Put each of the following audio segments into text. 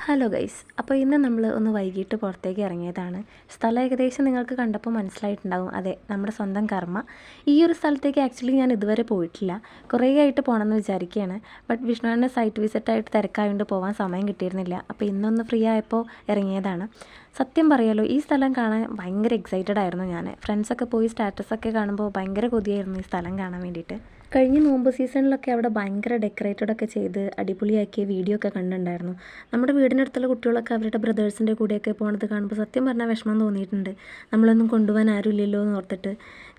Hello guys, അപ്പോൾ ഇന്ന് നമ്മൾ ഒന്ന് വൈകിട്ട് പുറത്തേക്ക് ഇറങ്ങിയതാണ്. സ്ഥലം ഏകദേശം നിങ്ങൾക്ക് കണ്ടപ്പോൾ മനസ്സിലായിട്ടുണ്ടാകും. അതെ, നമ്മുടെ സ്വന്തം കർമ്മ. ഈ ഒരു സ്ഥലത്തേക്ക് ആക്ച്വലി ഞാൻ ഇതുവരെ പോയിട്ടില്ല. കുറേ ആയിട്ട് പോകണമെന്ന് വിചാരിക്കുകയാണ്. ബട്ട് വിഷ്ണുവിൻ്റെ സൈറ്റ് വിസിറ്റായിട്ട് തിരക്കായതുകൊണ്ട് പോകാൻ സമയം കിട്ടിയിരുന്നില്ല. അപ്പോൾ ഇന്നൊന്ന് ഫ്രീ ആയപ്പോൾ ഇറങ്ങിയതാണ്. സത്യം പറയാലോ, ഈ സ്ഥലം കാണാൻ ഭയങ്കര എക്സൈറ്റഡ് ആയിരുന്നു ഞാൻ. ഫ്രണ്ട്സൊക്കെ പോയി സ്റ്റാറ്റസൊക്കെ കാണുമ്പോൾ ഭയങ്കര കൊതിയായിരുന്നു ഈ സ്ഥലം കാണാൻ വേണ്ടിയിട്ട്. കഴിഞ്ഞ നോമ്പ് സീസണിലൊക്കെ അവിടെ ഭയങ്കര ഡെക്കറേറ്റഡൊക്കെ ചെയ്ത് അടിപൊളിയാക്കിയ വീഡിയോ ഒക്കെ കണ്ടിട്ടുണ്ടായിരുന്നു. നമ്മുടെ വീടിനടുത്തുള്ള കുട്ടികളൊക്കെ അവരുടെ ബ്രദേഴ്സിൻ്റെ കൂടെയൊക്കെ പോകുന്നത് കാണുമ്പോൾ സത്യം പറഞ്ഞാൽ വിഷമം തോന്നിയിട്ടുണ്ട്. നമ്മളൊന്നും കൊണ്ടുപോകാൻ ആരുമില്ലല്ലോ എന്ന് ഓർത്തിട്ട്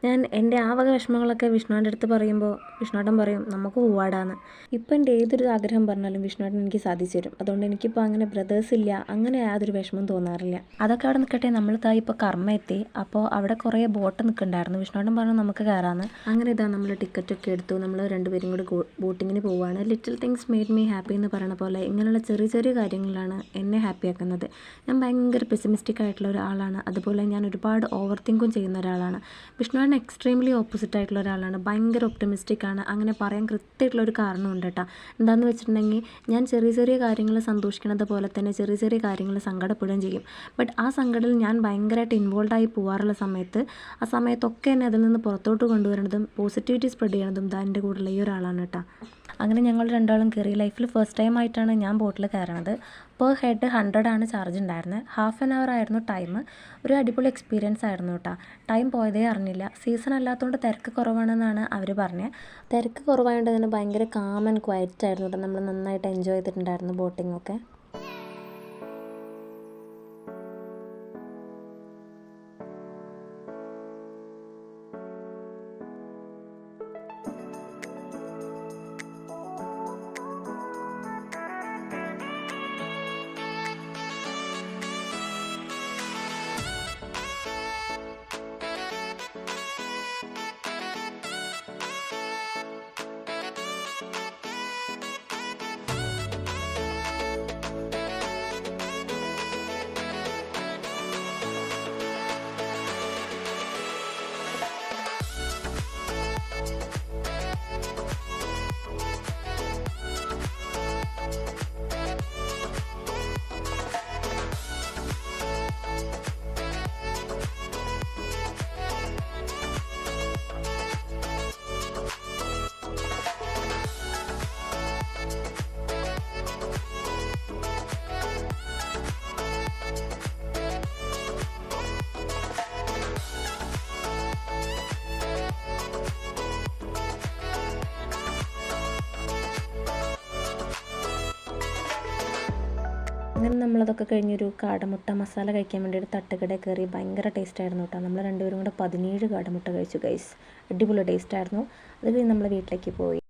ഞാൻ എൻ്റെ ആ വക വിഷമങ്ങളൊക്കെ വിഷ്ണുവിൻ്റെ അടുത്ത് പറയുമ്പോൾ വിഷ്ണുവേട്ടൻ പറയും നമുക്ക് പോവാടാന്ന്. ഇപ്പം എൻ്റെ ഏതൊരു ആഗ്രഹം പറഞ്ഞാലും വിഷ്ണുവേട്ടൻ എനിക്ക് സാധിച്ചു തരും. അതുകൊണ്ട് എനിക്കിപ്പോൾ അങ്ങനെ ബ്രദേഴ്സ് ഇല്ല, അങ്ങനെ യാതൊരു വിഷമം തോന്നാറില്ല. അതൊക്കെ അവിടെ നിൽക്കട്ടെ, നമ്മൾ താ ഇപ്പോൾ കർമ്മ എത്തി. അപ്പോൾ അവിടെ കുറേ ബോട്ട് നിൽക്കുന്നുണ്ടായിരുന്നു. വിഷ്ണുവേട്ടൻ പറഞ്ഞു നമുക്ക് കയറാമെന്ന്. അങ്ങനെ ഇതാ നമ്മൾ ടിക്കറ്റൊക്കെ എടുത്തു. നമ്മൾ രണ്ടുപേരും കൂടി ബോട്ടിങ്ങിന് പോവുകയാണ്. Little things made me happy എന്ന് പറയുന്ന പോലെ ഇങ്ങനെയുള്ള ചെറിയ ചെറിയ കാര്യങ്ങളാണ് എന്നെ ഹാപ്പി ആക്കുന്നത്. ഞാൻ ഭയങ്കര പെസിമിസ്റ്റിക് ആയിട്ടുള്ള ഒരാളാണ്. അതുപോലെ ഞാൻ ഒരുപാട് ഓവർ തിങ്കും ചെയ്യുന്ന ഒരാളാണ്. വിഷ്ണുവേട്ടൻ എക്സ്ട്രീംലി ഓപ്പോസിറ്റ് ആയിട്ടുള്ള ഒരാളാണ്. ഭയങ്കര ഒപ്റ്റിമിസ്റ്റിക് ആണ്. അങ്ങനെ പറയാൻ കൃത്യമായിട്ടുള്ളൊരു കാരണമുണ്ട് കേട്ടോ. എന്താണെന്ന് വെച്ചിട്ടുണ്ടെങ്കിൽ ഞാൻ ചെറിയ ചെറിയ കാര്യങ്ങൾ സന്തോഷിക്കുന്നത് പോലെ തന്നെ ചെറിയ ചെറിയ കാര്യങ്ങൾ സങ്കടപ്പെടുകയും ചെയ്യും. ബട്ട് ആ സങ്കടത്തിൽ ഞാൻ ഭയങ്കരമായിട്ട് ഇൻവോൾവായി പോകാറുള്ള ആ സമയത്തൊക്കെ എന്നെ അതിൽ നിന്ന് പുറത്തോട്ട് കൊണ്ടുവരുന്നതും പോസിറ്റിവിറ്റി സ്പ്രെഡ് ചെയ്യണതും എൻ്റെ കൂടെയുള്ള ഈ ഒരാളാണ് കേട്ടോ. അങ്ങനെ ഞങ്ങൾ രണ്ടാളും കയറി. ലൈഫിൽ ഫസ്റ്റ് ടൈം ആയിട്ടാണ് ഞാൻ ബോട്ടിൽ കയറണത്. പെർ ഹെഡ് 100 ആണ് ചാർജ് ഉണ്ടായിരുന്നത്. ഹാഫ് ആൻ അവർ ആയിരുന്നു ടൈം. ഒരു അടിപൊളി എക്സ്പീരിയൻസ് ആയിരുന്നു കേട്ടോ. ടൈം പോയതേ അറിഞ്ഞില്ല. സീസൺ അല്ലാത്തതുകൊണ്ട് തിരക്ക് കുറവാണെന്നാണ് അവർ പറഞ്ഞത്. തിരക്ക് കുറവായതുകൊണ്ട് തന്നെ ഭയങ്കര കാം ആൻഡ് ക്വയറ്റ് ആയിരുന്നു കേട്ടോ. നമ്മൾ നന്നായിട്ട് എൻജോയ് ചെയ്തിട്ടുണ്ടായിരുന്നു ബോട്ടിങ്ങൊക്കെ. അങ്ങനെ നമ്മളതൊക്കെ കഴിഞ്ഞൊരു കാടമുട്ട മസാല കഴിക്കാൻ വേണ്ടിയിട്ട് തട്ടുകടയിൽ കയറി. ഭയങ്കര ടേസ്റ്റായിരുന്നു കേട്ടോ. നമ്മൾ രണ്ടുപേരും കൂടെ 17 കാടമുട്ട കഴിച്ചു ഗൈസ്. അടിപൊളി ടേസ്റ്റായിരുന്നു. അത് കഴിഞ്ഞ് നമ്മൾ വീട്ടിലേക്ക് പോയി.